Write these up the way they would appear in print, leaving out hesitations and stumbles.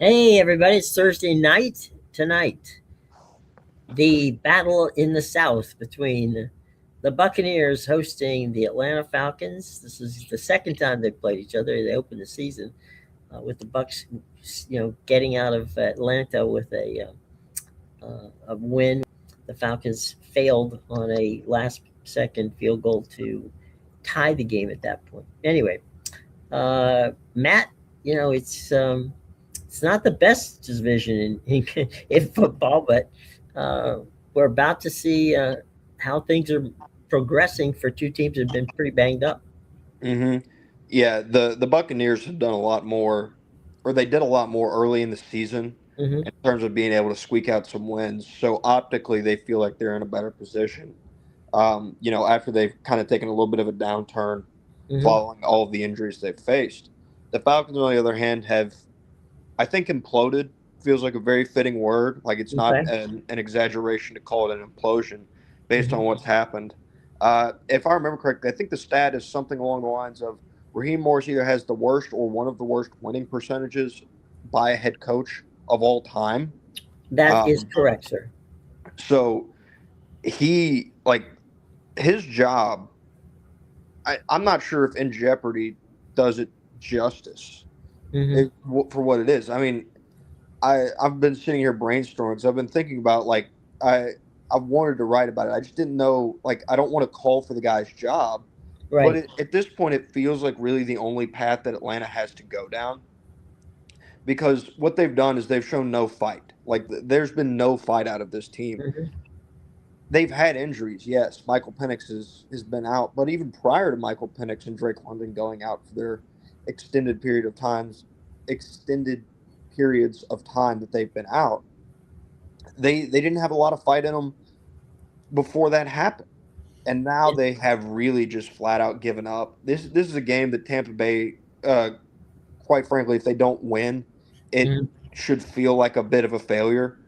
Hey, everybody, it's Thursday night tonight. The battle in the South between the Buccaneers hosting the Atlanta Falcons. This is the second time they've played each other. They opened the season with the Bucs, getting out of Atlanta with a win. The Falcons failed on a last-second field goal to tie the game at that point. Anyway, Matt, it's not the best division in football, but we're about to see how things are progressing for two teams that have been pretty banged up. hmm Yeah, the Buccaneers have done a lot more, or they did a lot more early in the season Hmm. in terms of being able to squeak out some wins. So optically, they feel like they're in a better position. After they've kind of taken a little bit of a downturn Hmm. following all of the injuries they've faced. The Falcons, on the other hand, have I think imploded feels like a very fitting word. Like it's not Okay. an exaggeration to call it an implosion based on Hmm. what's happened. If I remember correctly, I think the stat is something along the lines of Raheem Morris either has the worst or one of the worst winning percentages by a head coach of all time. That is Um, correct, sir. so he like his job. I'm not sure if In Jeopardy does it justice Hmm. for what it is. I mean, I've been sitting here brainstorming. So I've been thinking about I I wanted to write about it. I just didn't know I don't want to call for the guy's job, but Right. at this point it feels like really the only path that Atlanta has to go down because what they've done is they've shown no fight. There's been no fight out of this team. Hmm. They've had injuries, yes. Michael Penix has been out, but even prior to Michael Penix and Drake London going out for their extended period of times, extended periods of time that they've been out, they didn't have a lot of fight in them before that happened, and now they have really just flat out given up. This is a game that Tampa Bay, quite frankly, if they don't win, it Hmm. should feel like a bit of a failure,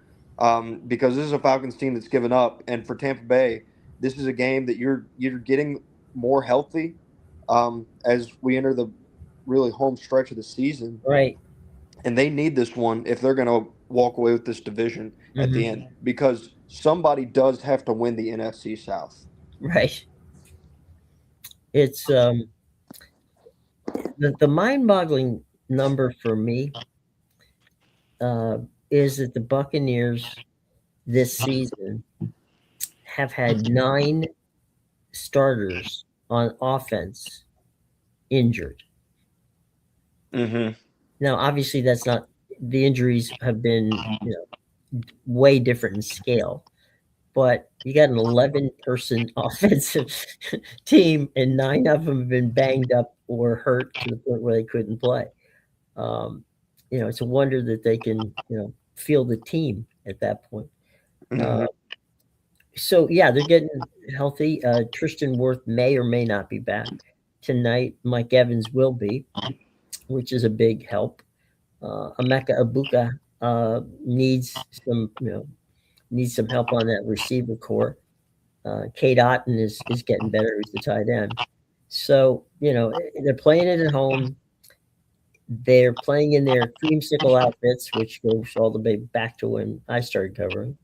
because this is a Falcons team that's given up, and for Tampa Bay, this is a game that you're getting more healthy as we enter the really home stretch of the season, Right. and they need this one if they're going to walk away with this division at the Hmm. end because somebody does have to win the NFC South. Right. It's the mind-boggling number for me uh, is that the Buccaneers this season have had 9 starters on offense injured. hmm Now, obviously, that's not the injuries have been way different in scale, but you got an 11-person offensive team, and 9 of them have been banged up or hurt to the point where they couldn't play. Um, it's a wonder that they can field the team at that point. Uh, hmm so yeah, they're getting healthy. Tristan Wirth may or may not be back tonight. Mike Evans will be, which is a big help. Emeka Abuka needs some help on that receiver core. Kate Otten is getting better. Who's the tight end? So they're playing it at home. They're playing in their creamsicle outfits, which goes all the way back to when I started covering.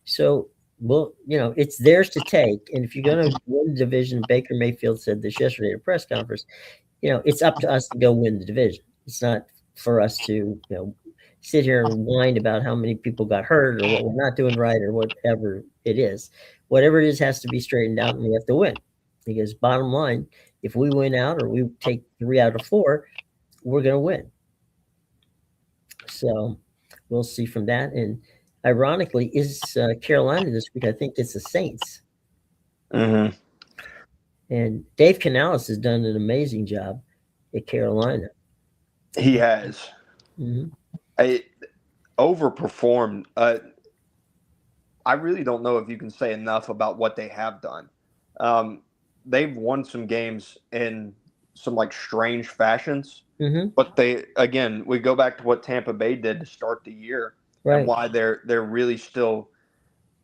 So, well, it's theirs to take. And if you're going to win the division, Baker Mayfield said this yesterday at a press conference, it's up to us to go win the division. It's not for us to, sit here and whine about how many people got hurt or what we're not doing right or whatever it is. Whatever it is has to be straightened out and we have to win. Because bottom line, if we win out or we take 3 out of 4, we're going to win. So we'll see from that. And ironically, is Carolina this week? I think it's the Saints. hmm And Dave Canales has done an amazing job at Carolina. He has. Hmm. I overperformed. I really don't know if you can say enough about what they have done. Um, they've won some games in some strange fashions, Hmm. but they again we go back to what Tampa Bay did to start the year and Right. why they're really still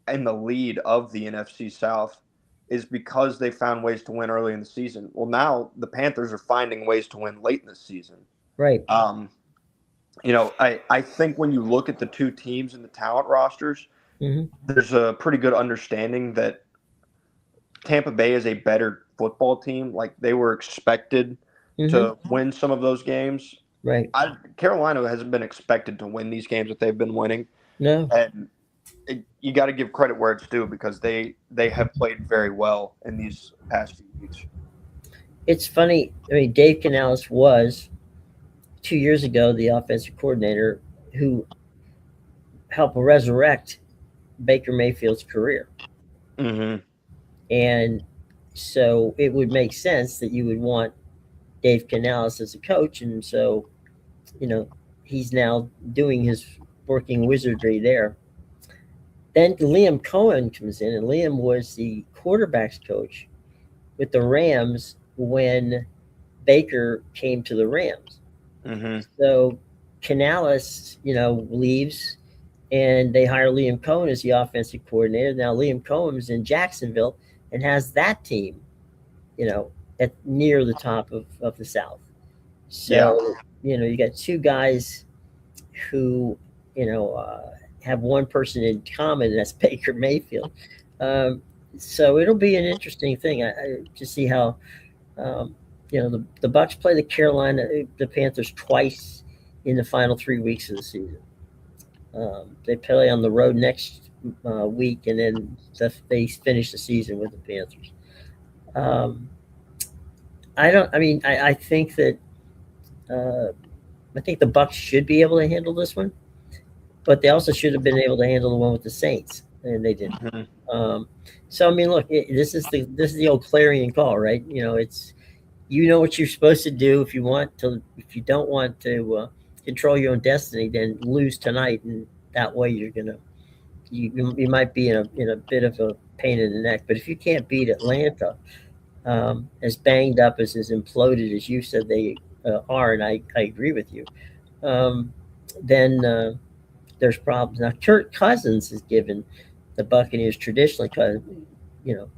in the lead of the NFC South is because they found ways to win early in the season. Well, now the Panthers are finding ways to win late in the season. Right. Um, I think when you look at the two teams and the talent rosters, Hmm. there's a pretty good understanding that Tampa Bay is a better football team. Like they were expected Hmm. to win some of those games. Right. Carolina hasn't been expected to win these games that they've been winning, No, and you got to give credit where it's due because they have played very well in these past few weeks. it's funny. I mean, Dave Canales was 2 years ago the offensive coordinator who helped resurrect Baker Mayfield's career. Mm-hmm. And so it would make sense that you would want Dave Canales as a coach. And so, you know, he's now doing his working wizardry there. Then Liam Cohen comes in, and Liam was the quarterbacks coach with the Rams when Baker came to the Rams. Mm-hmm. So Canales, leaves, and they hire Liam Cohen as the offensive coordinator. Now Liam Cohen's in Jacksonville and has that team, at near the top of the South. Yeah. So, you got two guys who, you know, uh, have one person in common, and that's Baker Mayfield. Um, so it'll be an interesting thing to see how, um, the Bucs play the Panthers twice in the final 3 weeks of the season. They play on the road next week, and then they finish the season with the Panthers. Um, I don't. I mean, I think that uh, I think the Bucs should be able to handle this one, but they also should have been able to handle the one with the Saints, and they didn't. Mm-hmm. Um, so I mean, look, this is the old clarion call, right? It's what you're supposed to do. If you don't want to control your own destiny, then lose tonight, and that way you might be in a bit of a pain in the neck. But if you can't beat Atlanta, as banged up as imploded as you said they are, and I agree with you, um, then there's problems. Now, Kirk Cousins has given the Buccaneers traditionally, you know,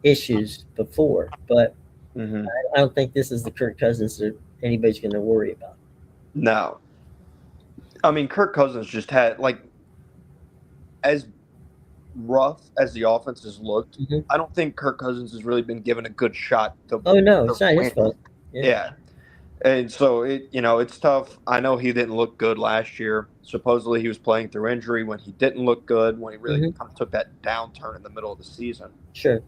issues before, but Mm-hmm. I don't think this is the Kirk Cousins that anybody's going to worry about. No, I mean Kirk Cousins just had like as rough as the offense has looked. Hmm. I don't think Kirk Cousins has really been given a good shot Oh no, to it's not his win. fault. Yeah. Yeah. And so it's tough. I know he didn't look good last year. Supposedly he was playing through injury when he didn't look good, when he really Hmm. kind of took that downturn in the middle of the season. Sure.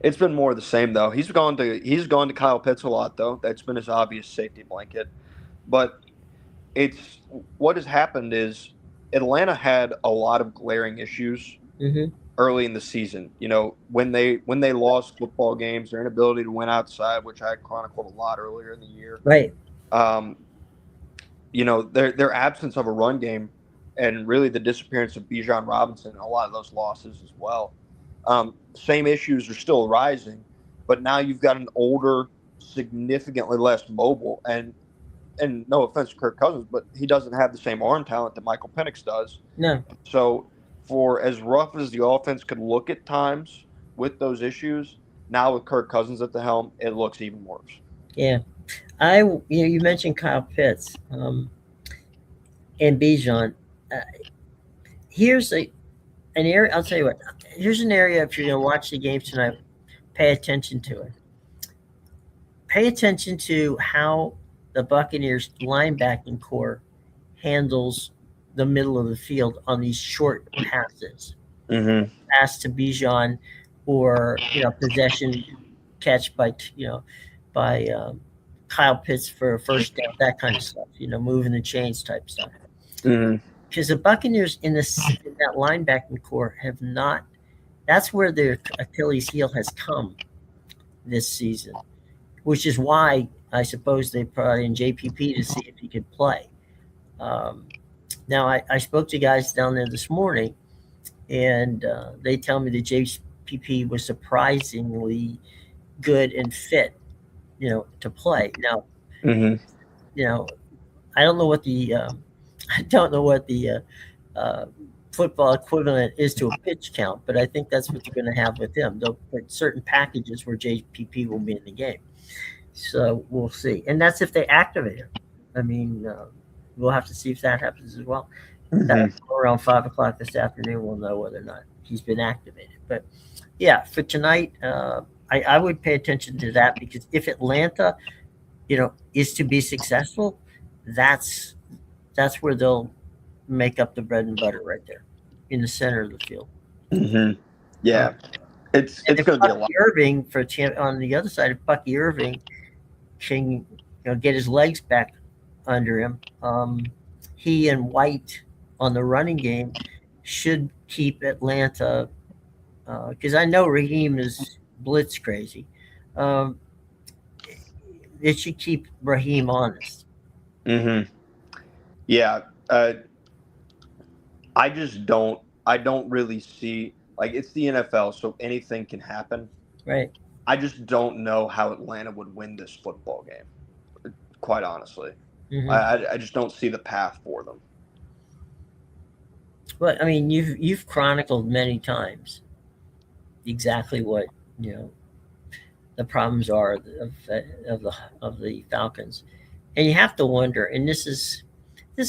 It's been more of the same though. He's gone to Kyle Pitts a lot though. That's been his obvious safety blanket. But it's what has happened is Atlanta had a lot of glaring issues Hmm. early in the season. When they lost football games, their inability to win outside, which I chronicled a lot earlier in the year. Right. Um, their absence of a run game and really the disappearance of Bijan Robinson, a lot of those losses as well. Same issues are still arising, but now you've got an older, significantly less mobile, and no offense to Kirk Cousins, but he doesn't have the same arm talent that Michael Penix does. No. So, for as rough as the offense could look at times with those issues, now with Kirk Cousins at the helm, it looks even worse. Yeah. You mentioned Kyle Pitts, and Bijan. Uh, here's an area. I'll tell you what. Here's an area. If you're going to watch the games tonight, pay attention to it. Pay attention to how the Buccaneers linebacking core handles the middle of the field on these short passes. Mm-hmm. Pass to Bijan, or possession catch by Kyle Pitts for a first down, that kind of stuff. Moving the chains type stuff. Mm-hmm. Because the Buccaneers in that linebacking core have not. That's where their Achilles heel has come this season, which is why I suppose they brought in JPP to see if he could play. Um, Now, I spoke to guys down there this morning, and they tell me that JPP was surprisingly good and fit, to play. Now, Mm-hmm. you know, I don't know what the I don't know what the uh, football equivalent is to a pitch count, but I think that's what they're going to have with him. They'll put certain packages where JPP will be in the game, so we'll see. And that's if they activate him. I mean, we'll have to see if that happens as well. That Hmm. around 5 o'clock this afternoon, we'll know whether or not he's been activated. But yeah, for tonight, I would pay attention to that because if Atlanta, is to be successful, that's that's where they'll make up the bread and butter right there in the center of the field. Hmm. Um, Yeah, and it's if going to be a lot. Bucky Irving on the other side, if Bucky Irving can get his legs back under him, he and White on the running game should keep Atlanta because I know Raheem is blitz crazy. Um, it should keep Raheem honest. Hmm. Yeah, I just don't. I don't really see like it's the NFL, so anything can happen. Right. I just don't know how Atlanta would win this football game. Quite honestly, I Hmm. I, I just don't see the path for them. But I mean, you've chronicled many times exactly what you know the problems are of the Falcons, and you have to wonder. And this is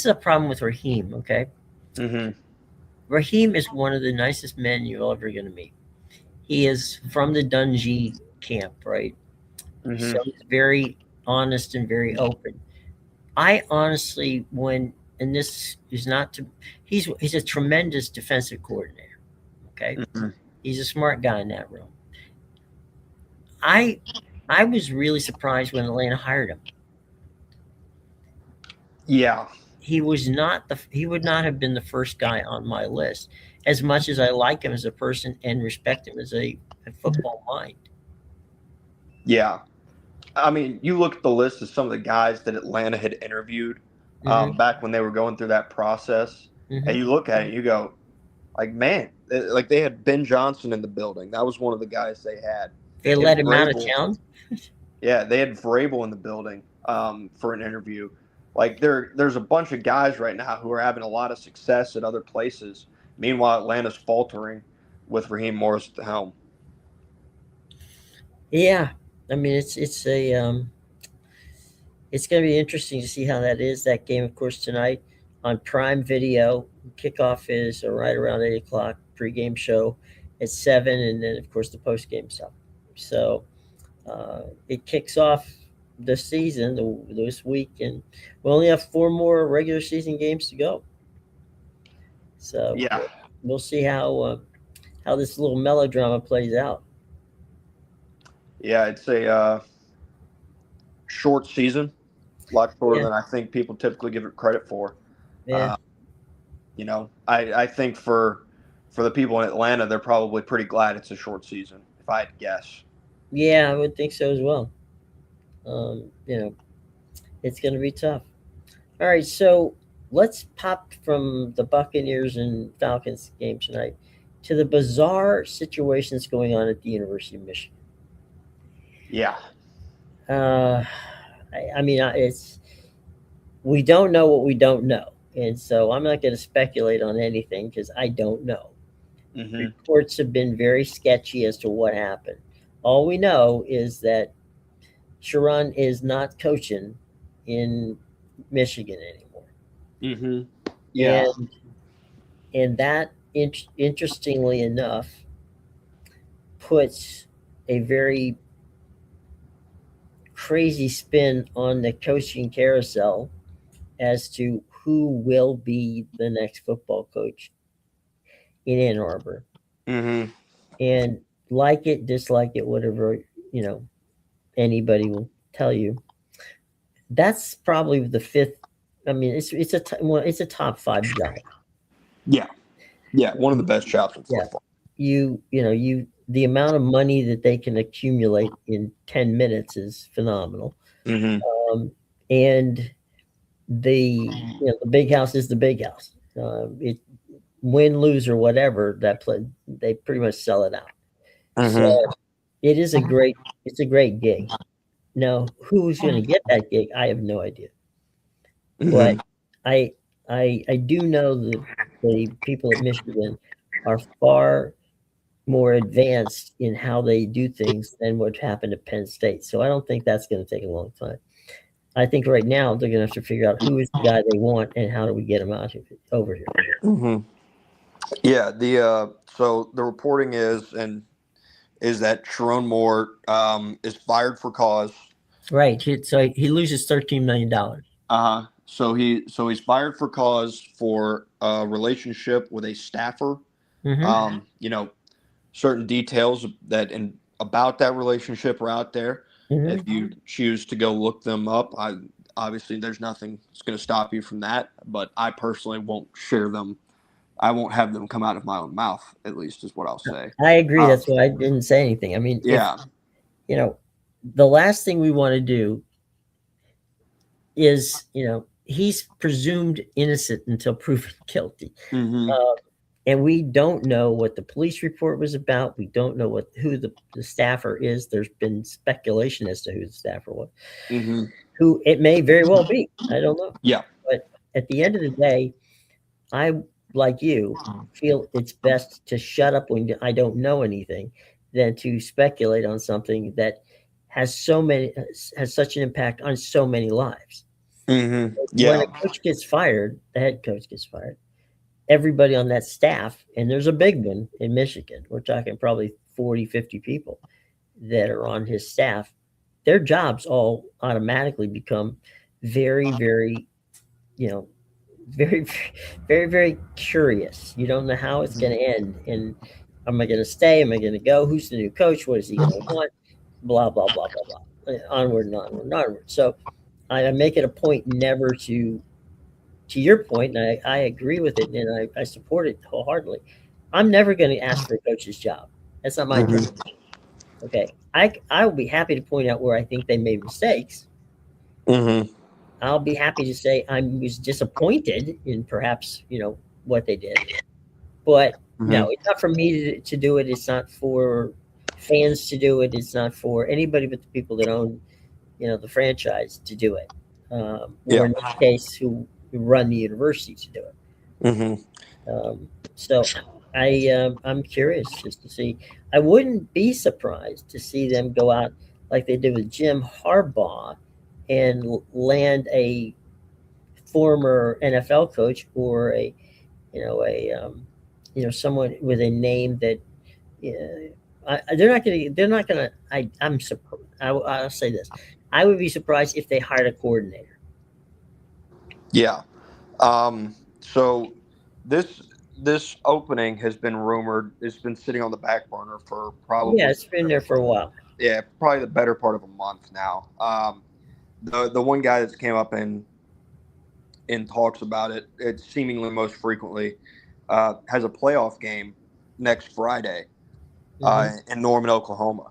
a problem with Raheem. Okay, Hmm. Raheem is one of the nicest men you're ever going to meet. He is from the Dungy camp, right? Hmm. So he's very honest and very open. I honestly, and this is not to, he's a tremendous defensive coordinator. Okay, Hmm. he's a smart guy in that room. I I was really surprised when Atlanta hired him. Yeah, He would not have been the first guy on my list, as much as I like him as a person and respect him as a football mind. yeah. I mean, you look at the list of some of the guys that Atlanta had interviewed Hmm. back when they were going through that process, and Hmm. you look at it, you go, like, man, like they had Ben Johnson in the building. That was one of the guys they had. They They had let him out of Vrabel. town. Yeah, they had Vrabel in the building for an interview. Like there's a bunch of guys right now who are having a lot of success at other places. Meanwhile, Atlanta's faltering with Raheem Morris at the helm. Yeah, I mean it's going to be interesting to see how that is. That game, of course, tonight on Prime Video. Kickoff is right around 8 o'clock. Pregame show at 7, and then of course the postgame stuff. So it kicks off the season this week, and we only have 4 more regular season games to go. So Yeah, we'll see how this little melodrama plays out. yeah, it's a short season, a lot shorter Yeah, than I think people typically give it credit for. yeah, Uh, I think for the people in Atlanta, they're probably pretty glad it's a short season, if I had to guess. yeah. I would think so as well. It's going to be tough. All right, so let's pop from the Buccaneers and Falcons game tonight to the bizarre situations going on at the University of Michigan. Yeah. Uh, I mean, it's we don't know what we don't know, and so I'm not going to speculate on anything because I don't know. Hmm. Reports have been very sketchy as to what happened. All we know is that Sharon is not coaching in Michigan anymore, Hmm. Yeah. and that interestingly enough puts a very crazy spin on the coaching carousel as to who will be the next football coach in Ann Arbor. Hmm. And like it, dislike it, whatever, you know, anybody will tell you. That's probably the fifth. I mean, it's a top five job. Yeah. Yeah. One of the best jobs in Yeah, football. you the amount of money that they can accumulate in 10 minutes is phenomenal. Hmm. Um, and the big house is the big house. It win, lose, or whatever that play, they pretty much sell it out. So Hmm. it is a great it's a great gig. Now, who's going to get that gig? I have no idea. But Hmm. I I do know that the people at Michigan are far more advanced in how they do things than what happened at Penn State. So I don't think that's going to take a long time. I think right now they're going to have to figure out who is the guy they want and how do we get him over here. Hmm. Yeah. So the reporting is that Sharon Moore is fired for cause. Right. So he loses $13 million. So he's fired for cause for a relationship with a staffer. Mm-hmm. Certain details about that relationship are out there. If Mm-hmm. you choose to go look them up, obviously there's nothing that's going to stop you from that. But I personally won't share them. I won't have them come out of my own mouth. At least is what I'll say. I agree. Um, That's why I didn't say anything. I mean, if yeah. you know, the last thing we want to do is, he's presumed innocent until proven guilty. Hmm. Uh, and we don't know what the police report was about. We don't know who the staffer is. There's been speculation as to who the staffer was. Hmm. Who it may very well be. I don't know. Yeah. But at the end of the day, I, like you, feel it's best to shut up when I don't know anything than to speculate on something that has such an impact on so many lives. Hmm. When Yeah. a coach gets fired, the head coach gets fired, everybody on that staff, and there's a big one in Michigan, we're talking probably 40, 50 people that are on his staff, their jobs all automatically become very, very, you know, very, very, very curious. You don't know how it's going to end. And am I going to stay? Am I going to go? Who's the new coach? What is he going to want? Blah, blah, blah, blah, blah. Onward and onward and onward. So I make it a point never to your point, and I agree with it, and I support it wholeheartedly. I'm never going to ask for a coach's job. That's not my job. Hmm. Okay. I will be happy to point out where I think they made mistakes. Hmm. I'll be happy to say I was disappointed in perhaps, what they did. But no, Hmm. it's not for me to do it. It's not for fans to do it. It's not for anybody but the people that own, the franchise to do it. Or Yeah. in this case, who run the university to do it. Hmm. So I'm curious just to see. I wouldn't be surprised to see them go out like they did with Jim Harbaugh and land a former NFL coach or someone with a name that they're not going to. I'm surprised. I'll say this. I would be surprised if they hired a coordinator. Yeah. So this this opening has been rumored. It's been sitting on the back burner for Yeah, probably it's been there for a while. probably the better part of a month now. The one guy that's came up in talks about it seemingly most frequently, has a playoff game next Friday Hmm. in Norman, Oklahoma.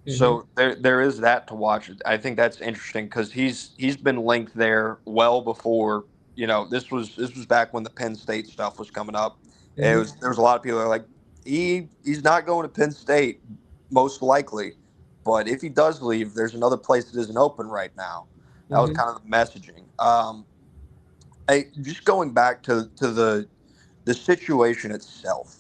Hmm. So there is that to watch. I think that's interesting because he's been linked there well before. This was back when the Penn State stuff was coming up. Hmm. There was a lot of people that are like he's not going to Penn State most likely, but if he does leave, there's another place that isn't open right now. That was Hmm. kind of the messaging. Just going back to the situation itself.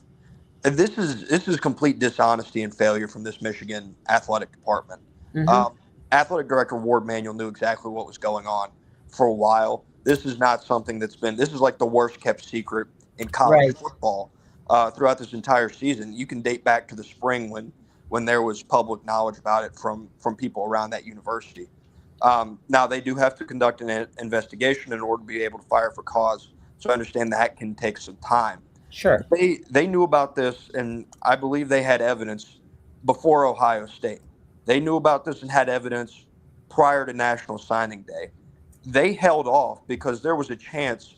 And this is complete dishonesty and failure from this Michigan athletic department. Hmm. Um, Athletic director Ward Manuel knew exactly what was going on for a while. This is not something that's been. This is like the worst kept secret in college Right. football throughout this entire season. You can date back to the spring when there was public knowledge about it from people around that university. Now they do have to conduct an investigation in order to be able to fire for cause. So I understand that can take some time. Sure. They knew about this, and I believe they had evidence before Ohio State. They knew about this and had evidence prior to National Signing Day. They held off because there was a chance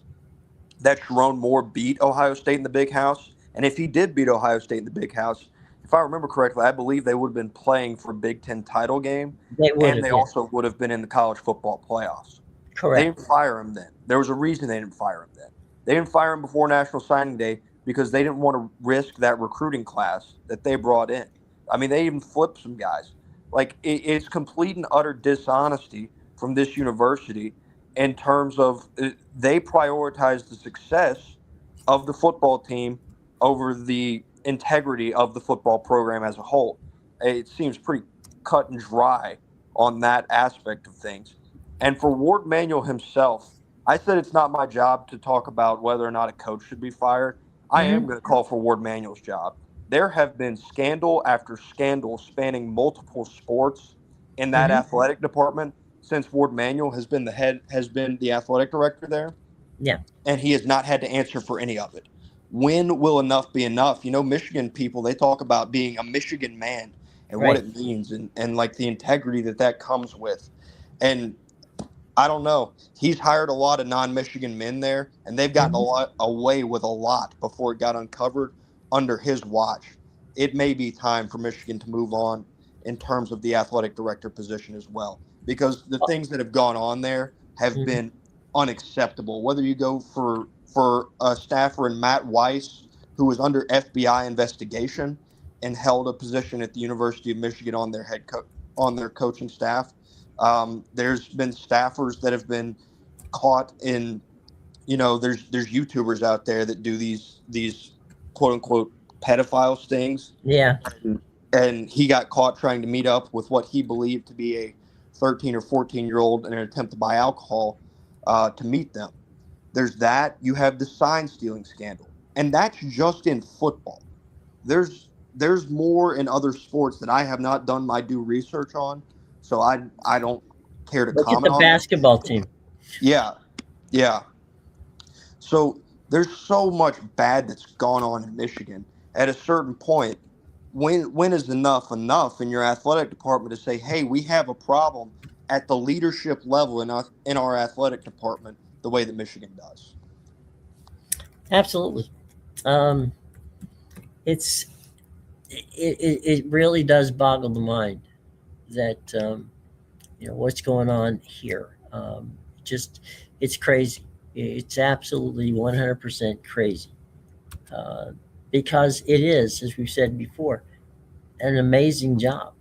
that Sharon Moore beat Ohio State in the Big House, and if he did beat Ohio State in the Big House, if I remember correctly, I believe they would have been playing for a Big Ten title game, They would and have, they yeah. also would have been in the college football playoffs. They Correct. didn't fire him then. There was a reason they didn't fire him then. They didn't fire him before National Signing Day because they didn't want to risk that recruiting class that they brought in. I mean, they even flipped some guys. Like it's complete and utter dishonesty from this university in terms of they prioritize the success of the football team over the integrity of the football program as a whole. It seems pretty cut and dry on that aspect of things. And for Ward Manuel himself, I said it's not my job to talk about whether or not a coach should be fired. I am Mhm. going to call for Ward Manuel's job. There have been scandal after scandal spanning multiple sports in that Mhm. athletic department since Ward Manuel has been the athletic director there, Yeah. and he has not had to answer for any of it. When will enough be enough? You know, Michigan people, they talk about being a Michigan man and what Right. it means, and like the integrity that comes with. And I don't know. He's hired a lot of non-Michigan men there, and they've gotten a Mhm. lot away with a lot before it got uncovered under his watch. It may be time for Michigan to move on in terms of the athletic director position as well, because the things that have gone on there have Mhm. been unacceptable. Whether you go for a staffer in Matt Weiss, who was under FBI investigation and held a position at the University of Michigan on their on their coaching staff. There's been staffers that have been caught in, there's YouTubers out there that do these quote unquote pedophile stings, Yeah. and he got caught trying to meet up with what he believed to be a 13 or 14-year-old in an attempt to buy alcohol to meet them. There's that. You have the sign stealing scandal, and that's just in football. There's more in other sports that I have not done my due research on, so I don't care to Look at the comment on them. basketball team. Yeah, yeah. So there's so much bad that's gone on in Michigan. At a certain point, when is enough enough in your athletic department to say, hey, we have a problem at the leadership level in our athletic department, the way that Michigan does. Absolutely. Um, it's it really does boggle the mind that what's going on here. Just it's crazy. It's absolutely 100% crazy uh, because it is, as we've said before, an amazing job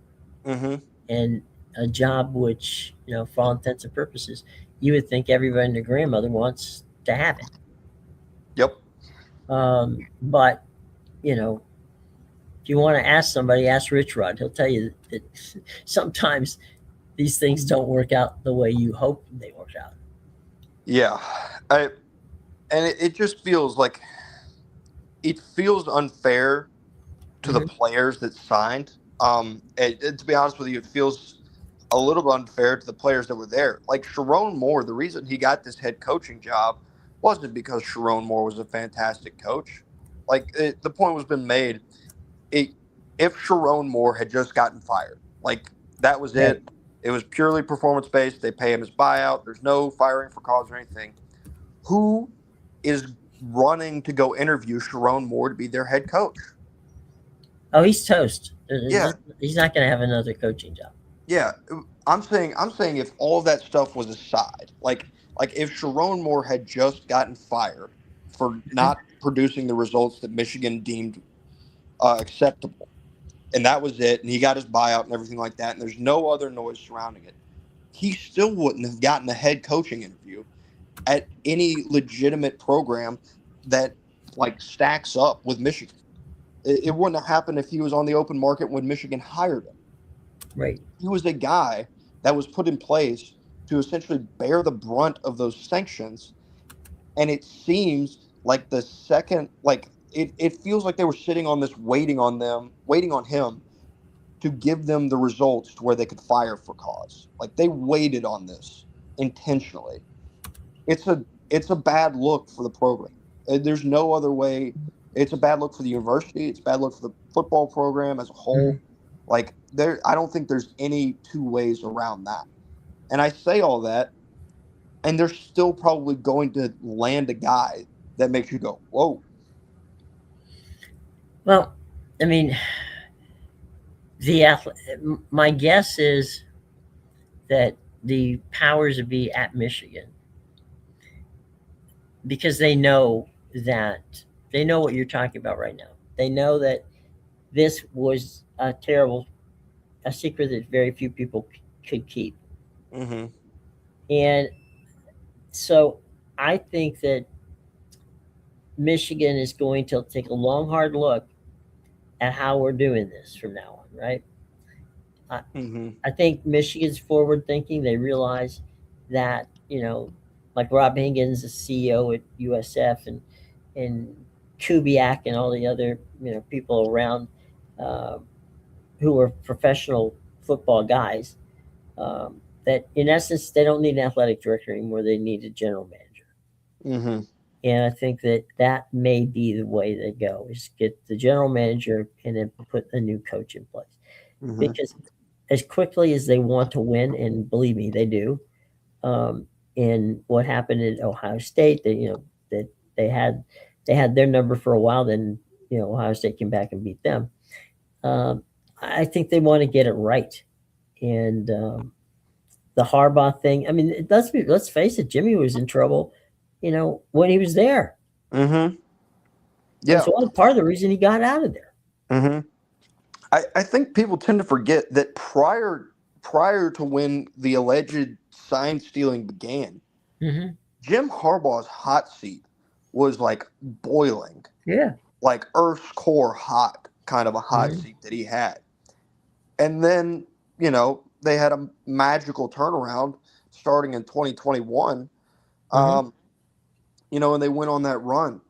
Mm-hmm. and a job which for all intents and purposes, you would think everybody and their grandmother wants to have it. Yep. But you know, if you want to ask somebody, ask Rich Rod. He'll tell you that sometimes these things don't work out the way you hope they work out. Yeah. I and it just feels like it feels unfair to the Hmm. players that signed. To be honest with you, it feels a little bit unfair to the players that were there. Like Sharon Moore, the reason he got this head coaching job wasn't because Sharon Moore was a fantastic coach. The point was been made. It, if Sharon Moore had just gotten fired, like that was Right. it. It was purely performance based. They pay him his buyout. There's no firing for cause or anything. Who is running to go interview Sharon Moore to be their head coach? Oh, he's toast. Yeah, He's not going to have another coaching job. yeah. I'm saying if all that stuff was aside, like if Sharon Moore had just gotten fired for not producing the results that Michigan deemed acceptable, and that was it, and he got his buyout and everything like that, and there's no other noise surrounding it, he still wouldn't have gotten a head coaching interview at any legitimate program that like stacks up with Michigan. It wouldn't have happened if he was on the open market when Michigan hired him. Right. He was a guy that was put in place to essentially bear the brunt of those sanctions. And it seems like the second, like it feels like they were sitting on this, waiting on him to give them the results to where they could fire for cause. Like they waited on this intentionally. It's a bad look for the program. There's no other way. It's a bad look for the university. It's a bad look for the football program as a Hmm. whole. I don't think there's any two ways around that. And I say all that, and they're still probably going to land a guy that makes you go, "Whoa." Well, I mean, the my guess is that the powers that be at Michigan, because that they know what you're talking about right now. They know that this was a secret that very few people could keep. Mm-hmm. And so I think that Michigan is going to take a long, hard look at how we're doing this from now on, right? I, Mm-hmm. I think Michigan's forward thinking. They realize that, like Rob Higgins, the CEO at USF, and Kubiak and all the other people around, uh, who are professional football guys, that in essence they don't need an athletic director anymore. They need a general manager. Mm-hmm. And I think that that may be the way they go, is get the general manager and then put a new coach in place. Mm-hmm. Because as quickly as they want to win, and believe me, they do, um, and what happened at Ohio State, that they had they had their number for a while, then Ohio State came back and beat them. Um, I think they want to get it right, and the Harbaugh thing. I mean, let's face it, Jimmy was in trouble, when he was there. Mm-hmm. It Yeah. was one part of the reason he got out of there. Mm-hmm. I think people tend to forget that prior to when the alleged sign stealing began, Hmm. Jim Harbaugh's hot seat was like boiling, Yeah. like Earth's core hot, kind of a hot Hmm. seat that he had. And then, they had a magical turnaround starting in 2021, Hmm. um, and they went on that run.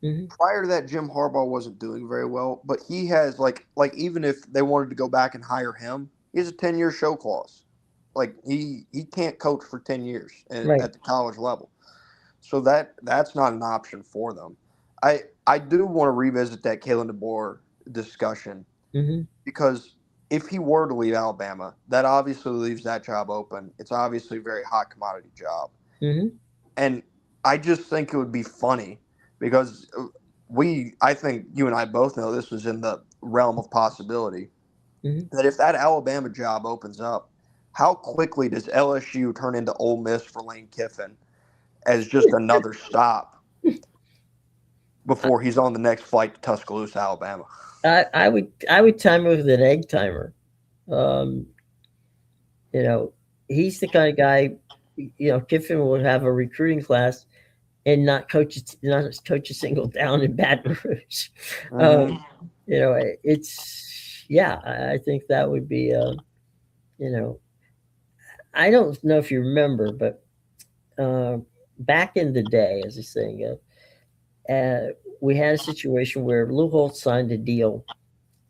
Hmm. Prior to that, Jim Harbaugh wasn't doing very well, but he has like even if they wanted to go back and hire him, he has a 10-year show clause. Like he can't coach for 10 years Right. at the college level, so that's not an option for them. I do want to revisit that Kalen DeBoer discussion Hmm. because if he were to leave Alabama, that obviously leaves that job open. It's obviously a very hot commodity job. Hmm. And I just think it would be funny because I think you and I both know this was in the realm of possibility Hmm. that if that Alabama job opens up, how quickly does LSU turn into Ole Miss for Lane Kiffin as just another stop before he's on the next flight to Tuscaloosa, Alabama? I would time it with an egg timer. Um, you know, he's the kind of guy. Kiffin would have a recruiting class and not coach a single down in Baton Rouge. Mm-hmm. It's yeah. I think that would be. You know, I don't know if you remember, but uh, back in the day, as a saying goes, we had a situation where Lou Holtz signed a deal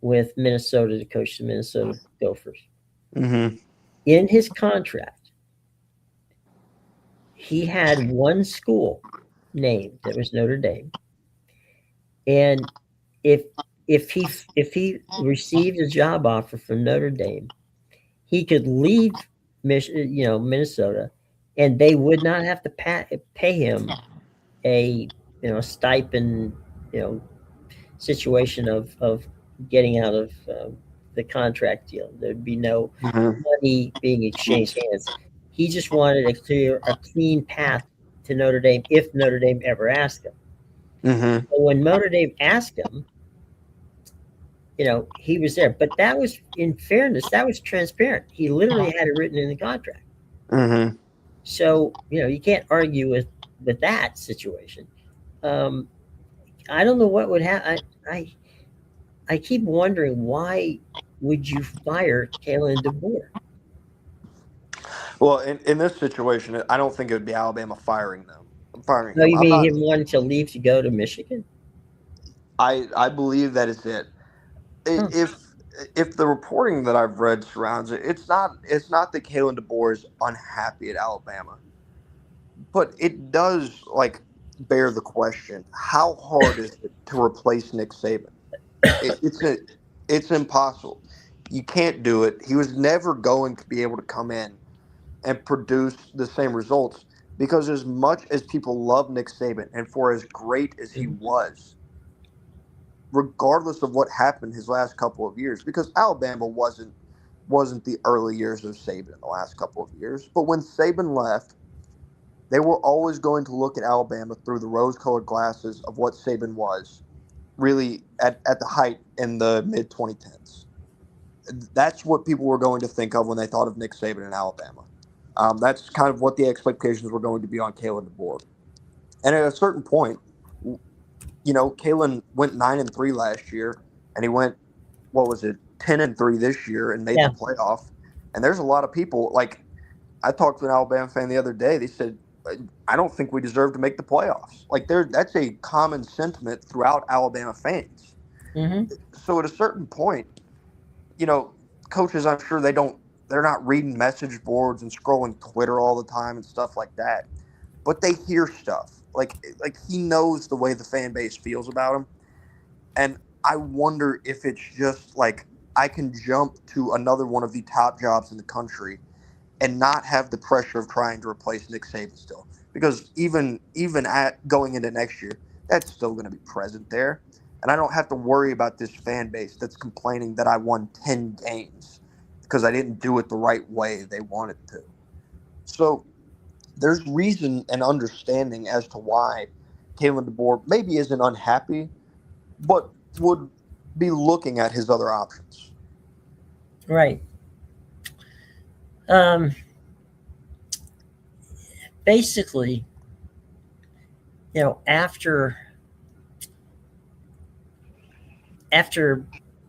with Minnesota to coach the Minnesota Gophers. Mm-hmm. In his contract, he had one school named, that was Notre Dame, and if if he received a job offer from Notre Dame, he could leave Minnesota, and they would not have to pay him a stipend, you know situation of getting out of the contract deal. There'd be no Mm-hmm. money being exchanged hands. He just wanted a clean path to Notre Dame if Notre Dame ever asked him. Mm-hmm. So when Notre Dame asked him, he was there. But that was, in fairness, that was transparent. He literally had it written in the contract. Mm-hmm. So you can't argue with that situation. Um, I don't know what would happen. I keep wondering, why would you fire Kalen DeBoer? Well, in this situation, I don't think it would be Alabama firing them. Firing No, him. you I'm mean not. him wanting to leave to go to Michigan? I believe that is it. Huh. If the reporting that I've read surrounds it, it's not that Kalen DeBoer is unhappy at Alabama, but it does bear the question: how hard is it to replace Nick Saban? It's impossible. You can't do it. He was never going to be able to come in and produce the same results because as much as people love Nick Saban and for as great as he Mhm. was, regardless of what happened his last couple of years, because Alabama wasn't the early years of Saban in the last couple of years. But when Saban left, they were always going to look at Alabama through the rose-colored glasses of what Saban was, really at the height in the mid 2010s. That's what people were going to think of when they thought of Nick Saban in Alabama. That's kind of what the expectations were going to be on Kalen DeBoer. And at a certain point, Kalen went 9-3 last year, and he went, what was it, 10-3 this year, and made the Yeah. playoff. And there's a lot of people I talked to an Alabama fan the other day. They said, "I don't think we deserve to make the playoffs." Like that's a common sentiment throughout Alabama fans. Mhm. So at a certain point, you know, coaches, I'm sure they're not reading message boards and scrolling Twitter all the time and stuff like that. But they hear stuff. Like he knows the way the fan base feels about him. And I wonder if it's just like I can jump to another one of the top jobs in the country and not have the pressure of trying to replace Nick Saban still. Because even at going into next year, that's still going to be present there. And I don't have to worry about this fan base that's complaining that I won 10 games because I didn't do it the right way they wanted to. So there's reason and understanding as to why Kalen DeBoer maybe isn't unhappy, but would be looking at his other options. Right. Um, Basically, after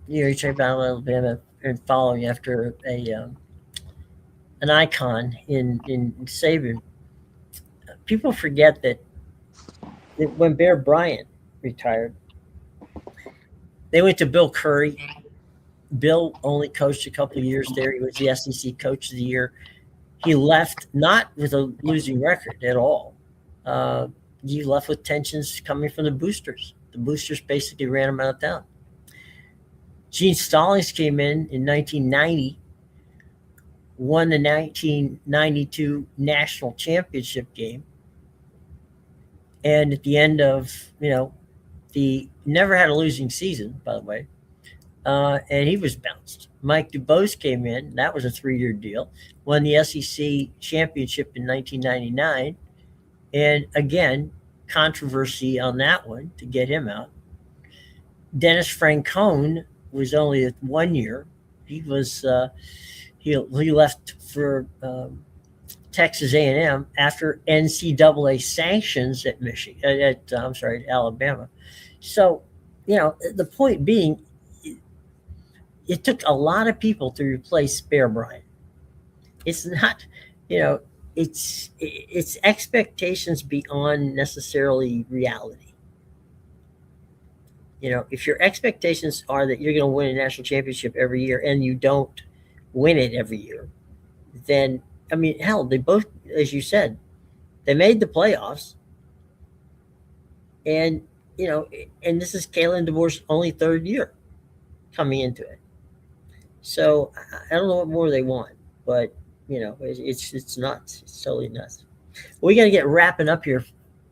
you talk about Alabama and following after a an icon in Saban, people forget that when Bear Bryant retired, they went to Bill Curry. Bill only coached a couple of years there. He was the SEC Coach of the Year. He left not with a losing record at all. Uh, he left with tensions coming from the boosters. The boosters basically ran him out of town. Gene Stallings came in 1990, won the 1992 national championship game, and at the end of the never had a losing season, by the way, and he was bounced. Mike DuBose came in. That was a 3-year deal. Won the SEC championship in 1999, and again, controversy on that one to get him out. Dennis Francone was only 1 year. He was he left for Texas A&M after NCAA sanctions at Michigan. I'm sorry, at Alabama. So, the point being, it took a lot of people to replace Bear Bryant. It's not, you know, it's expectations beyond necessarily reality. If your expectations are that you're going to win a national championship every year and you don't win it every year, then I mean, hell, they both, as you said, they made the playoffs, and and this is Kalen DeBoer's only third year coming into it. So I don't know what more they want, but it's nuts. It's totally nuts. We got to get wrapping up here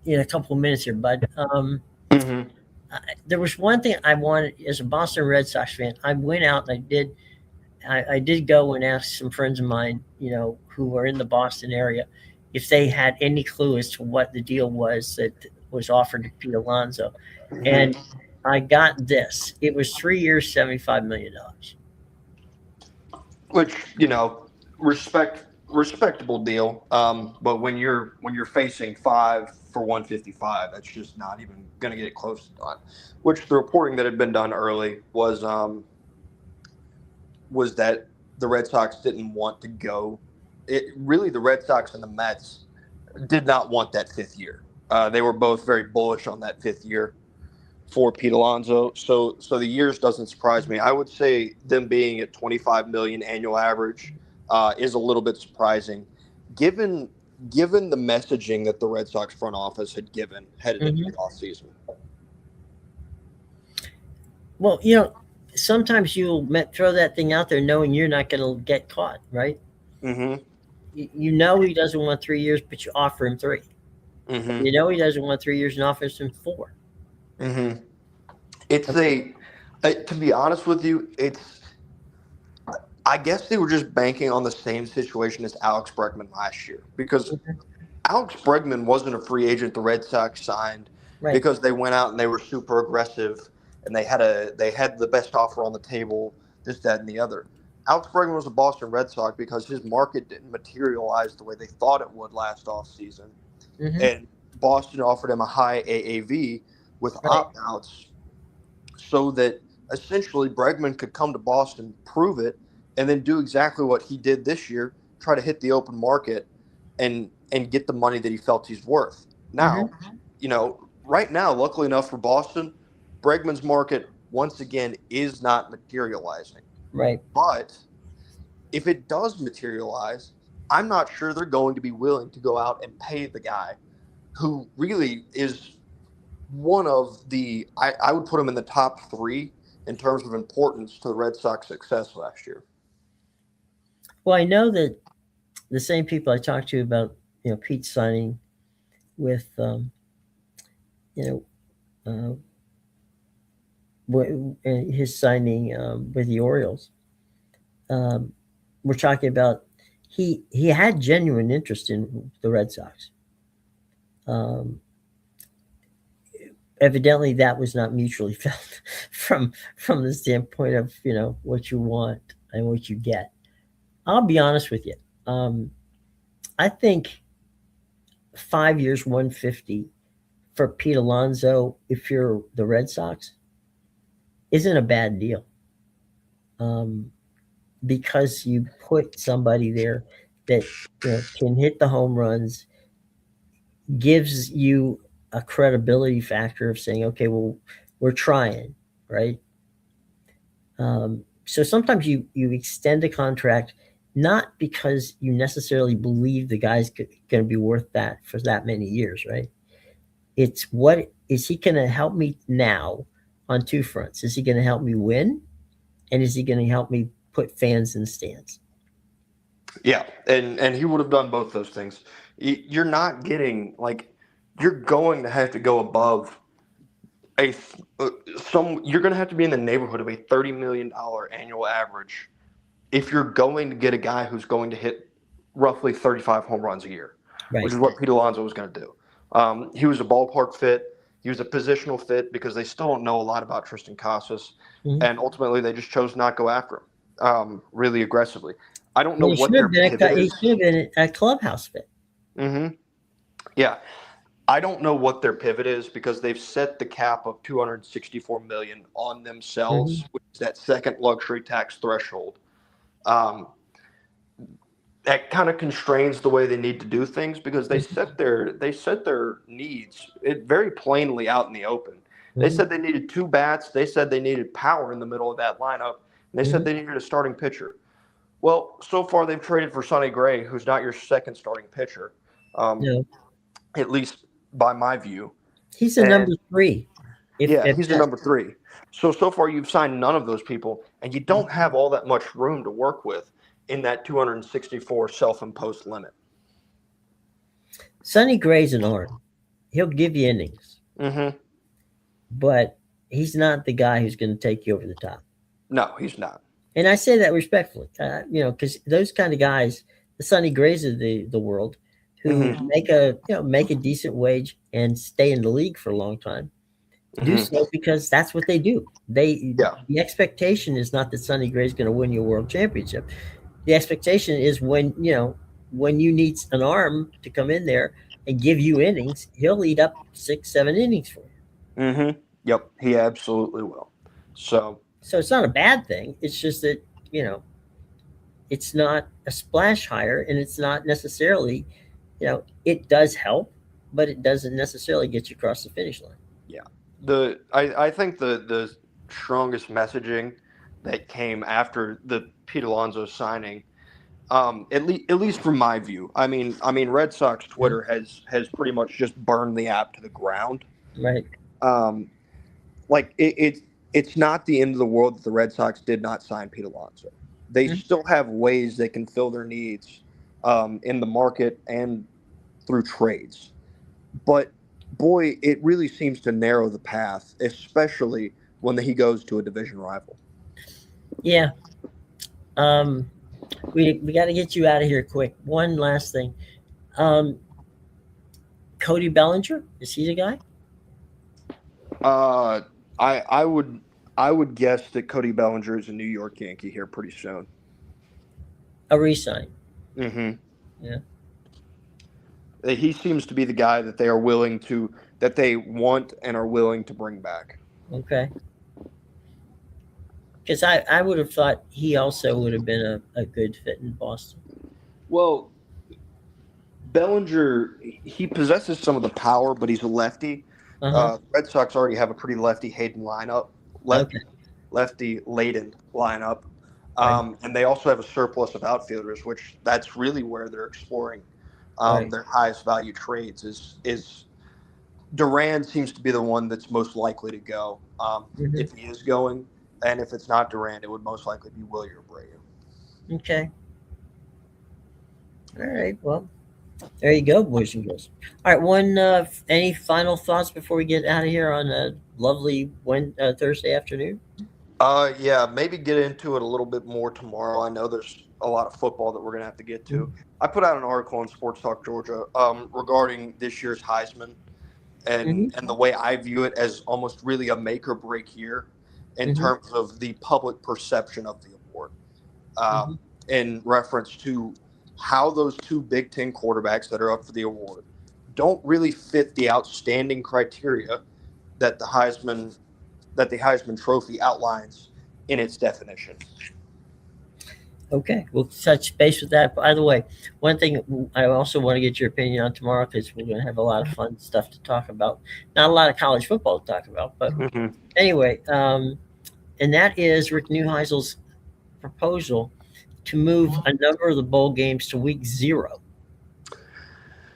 in a couple of minutes here, bud. Mm-hmm. There was one thing I wanted as a Boston Red Sox fan. I went out and I did go and ask some friends of mine, who were in the Boston area, if they had any clue as to what the deal was that was offered to Pete Alonso. Mm-hmm. And I got this. It was 3 years, $75 million. Which respectable deal. But when you're facing 5 for 155, that's just not even going to get close to done. Which the reporting that had been done early was that the Red Sox didn't want to go. It really, the Red Sox and the Mets did not want that 5th year. They were both very bullish on that 5th year for Pete Alonso. So the years doesn't surprise me. I would say them being at 25 million annual average is a little bit surprising, given given the messaging that the Red Sox front office had given headed into Hmm. the offseason. Well, sometimes you'll throw that thing out there knowing you're not going to get caught, right? Mm-hmm. You know he doesn't want 3 years, but you offer him three. Mm-hmm. You know he doesn't want 3 years and offers him four. Mm-hmm. It's Okay. to be honest with you, I guess they were just banking on the same situation as Alex Bregman last year, because Okay. Alex Bregman wasn't a free agent the Red Sox signed Right. because they went out and they were super aggressive and they had the best offer on the table, this, that, and the other. Alex Bregman was a Boston Red Sox because his market didn't materialize the way they thought it would last offseason. Hmm. And Boston offered him a high AAV with Right. opt outs so that essentially Bregman could come to Boston, prove it, and then do exactly what he did this year try to hit the open market and get the money that he felt he's worth. Now, Mm-hmm. right now, luckily enough for Boston, Bregman's market once again is not materializing. Right. But if it does materialize, I'm not sure they're going to be willing to go out and pay the guy who really is one of I would put him in the top three in terms of importance to the Red Sox success last year. Well, I know that the same people I talked to about, Pete signing with, you know, his signing with the Orioles. Um, we're talking about he had genuine interest in the Red Sox. Um, Evidently, that was not mutually felt from the standpoint of what you want and what you get. I'll be honest with you. Um, I think 5 years, 150 for Pete Alonso, if you're the Red Sox, isn't a bad deal. Um, because you put somebody there that can hit the home runs, gives you a credibility factor of saying, okay, well, we're trying, right? So sometimes you extend a contract not because you necessarily believe the guy's going to be worth that for that many years, right? It's what is he going to help me now on two fronts? Is he going to help me win, and is he going to help me put fans in the stands? Yeah, and he would have done both those things. You're not getting you're going to have to go above a some. You're going to have to be in the neighborhood of a $30 million annual average if you're going to get a guy who's going to hit roughly 35 home runs a year, which Right. is what Pete Alonso was going to do. He was a ballpark fit. He was a positional fit because they still don't know a lot about Tristan Casas, Mm-hmm. and ultimately they just chose not to go after him really aggressively. I don't know Well, what their pivot he is. should have been a clubhouse fit. Mm-hmm. Yeah, I don't know what their pivot is because they've set the cap of 264 million on Mm-hmm. themselves, which is that second luxury tax threshold. Um, that kind of constrains the way they need to do things because they set their needs it very plainly out in the open. They Mm-hmm. said they needed two bats. They said they needed power in the middle of that lineup, and they said Mm-hmm. they needed a starting pitcher. Well, so far they've traded for Sonny Gray, who's not your second starting pitcher, um, No, at least by my view. he's a number And three. yeah, If he's the that. number three. So far you've signed none of those people, and you don't have all that much room to work with in that 264 self-imposed limit. Sonny Gray's an arm. He'll give you innings, Mm-hmm. but he's not the guy who's going to take you over the top. No, he's not. And I say that respectfully, because those kind of guys, the Sonny Grays of the world, who Mm-hmm. make a decent wage and stay in the league for a long time, do Mm-hmm. so because that's what they do. Yeah. The expectation is not that Sonny Gray's going to win you a world championship. The expectation is when you need an arm to come in there and give you innings, he'll eat up 6, 7 innings for you. Mm-hmm. Yep. He absolutely will. So So it's not a bad thing. It's just that you know it's not a splash hire, and it's not necessarily, it does help, but it doesn't necessarily get you across the finish line. yeah, I think the strongest messaging that came after the Pete Alonso signing, at least from my view. I mean, Red Sox Mhm. Twitter has pretty much just burned the app to the ground. Right. Um, it's not the end of the world that the Red Sox did not sign Pete Alonso. They Mhm. still have ways they can fill their needs in the market and through trades. But boy, it really seems to narrow the path, especially when he goes to a division rival. Yeah. Um, we got to get you out of here quick. One last thing. Um, Cody Bellinger, is he the guy? Uh, I would guess that Cody Bellinger is a New York Yankee here pretty soon. A resign. Mm-hmm. Yeah. He seems to be the guy that they want and are willing to bring back. Okay. Because I would have thought he also would have been a good fit in Boston. Well, Bellinger, he possesses some of the power, but he's a lefty. Uh-huh. Red Sox already have a pretty Okay. lefty laden lineup, Right. and they also have a surplus of outfielders, which that's really where they're exploring Right. their highest value trades. Is Duran seems to be the one that's most likely to go Hmm. if he is going, and if it's not Duran, it would most likely be Willie Abreu. Okay. All right. Well, there you go, boys and girls. All right. Any final thoughts before we get out of here on a lovely Thursday afternoon? Yeah, maybe get into it a little bit more tomorrow. I know there's a lot of football that we're gonna have to get to. I put out an article on Sports Talk Georgia regarding this year's Heisman Mm-hmm. and the way I view it as almost really a make or break year in Mm-hmm. terms of the public perception of the award, Mm-hmm. in reference to how those two Big Ten quarterbacks that are up for the award don't really fit the outstanding criteria that the Heisman Trophy outlines in its definition. Okay, we'll touch base with that. By the way, one thing I also want to get your opinion on tomorrow because we're going to have a lot of fun stuff to talk about. Not a lot of college football to talk about, but Mm-hmm. anyway, and that is Rick Neuheisel's proposal to move a number of the bowl games to week 0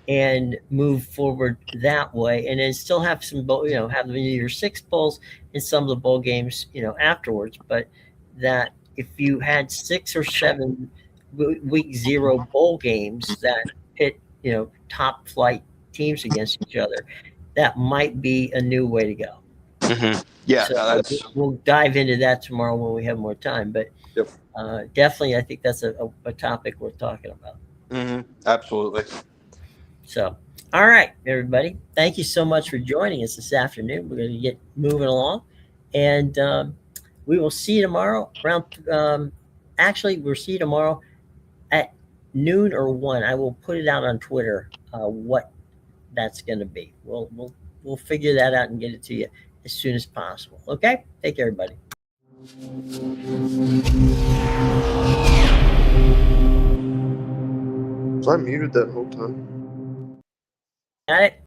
and move forward that way, and then still have some bowl, have the Year 6 bowls and some of the bowl games, afterwards. But that if you had 6 or 7 week 0 bowl games that pit, top flight teams against each other, that might be a new way to go. Mm-hmm. Yeah, So no, that's we'll dive into that tomorrow when we have more time. But yep. Definitely, I think that's a topic worth talking about. Mm-hmm. Absolutely. So, all right, everybody. Thank you so much for joining us this afternoon. We're going to get moving along, and we will see you tomorrow around. Actually, we'll see you tomorrow at noon or 1. I will put it out on Twitter what that's going to be. We'll figure that out and get it to you as soon as possible. Okay. Take care, everybody. Was I muted that whole time? Got it.